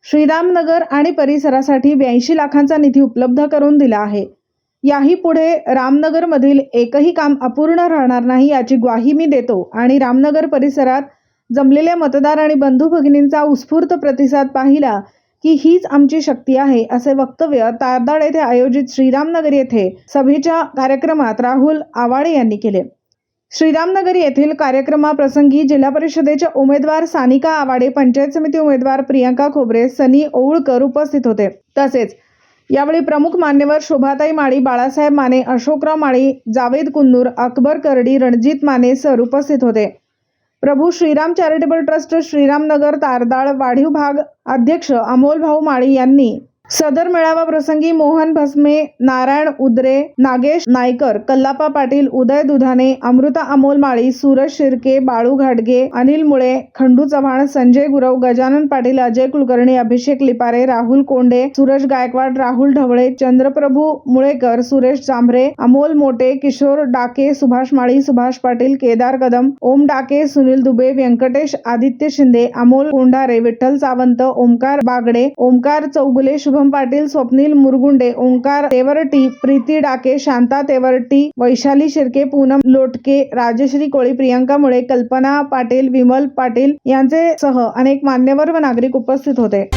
श्रीरामनगर आणि परिसरासाठी 82 लाखांचा निधी उपलब्ध करून दिला आहे। याही पुढे रामनगरमधील एकही काम अपूर्ण राहणार नाही याची ग्वाही मी देतो आणि रामनगर परिसरात जमलेल्या मतदार आणि बंधू भगिनींचा उत्स्फूर्त प्रतिसाद पाहिला की हीच आमची शक्ती आहे, असे वक्तव्य तारदाळ येथे आयोजित श्रीरामनगर येथे सभेच्या कार्यक्रमात राहुल आवाडे यांनी केले। श्रीरामनगर येथील कार्यक्रमाप्रसंगी जिल्हा परिषदेच्या उमेदवार सानिका आवाडे, पंचायत समिती उमेदवार प्रियंका खोबरे, सनी ओवळकर उपस्थित होते। तसेच यावेळी प्रमुख मान्यवर शोभाताई माळी, बाळासाहेब माने, अशोकराव माळी, जावेद कुन्नूर, अकबर करडी, रणजित माने सर उपस्थित होते। प्रभू श्रीराम चॅरिटेबल ट्रस्ट श्रीरामनगर तारदाळ वाढीव भाग अध्यक्ष अमोल भाऊ माळी यांनी सदर मेळावा प्रसंगी मोहन भस्मे, नारायण उदरे, नागेश नायकर, कल्लापा पाटील, उदय दुधाने, अमृता अमोल माळी, सूरज शिर्के, बाळू घाटगे, अनिल मुळे, खंडू चव्हाण, संजय गुरव, गजानन पाटील, अजय कुलकर्णी, अभिषेक लिपारे, राहुल कोंडे, सूरज गायकवाड, राहुल ढवळे, चंद्रप्रभू मुळेकर, सुरेश जांभरे, अमोल मोटे, किशोर डाके, सुभाष माळी, सुभाष पाटील, केदार कदम, ओम डाके, सुनील दुबे, व्यंकटेश आदित्य शिंदे, अमोल कोंढारे, विठ्ठल सावंत, ओमकार बागडे, ओमकार चौगुले, शुभम पाटील, स्वप्नील मुरगुंडे, ओंकार तेवरटी, प्रीती डाके, शांता तेवरटी, वैशाली शिर्के, पूनम लोटके, राजश्री कोळी, प्रियंका मुळे, कल्पना पाटील, विमल पाटील यांचे सह अनेक मान्यवर व नागरिक उपस्थित होते।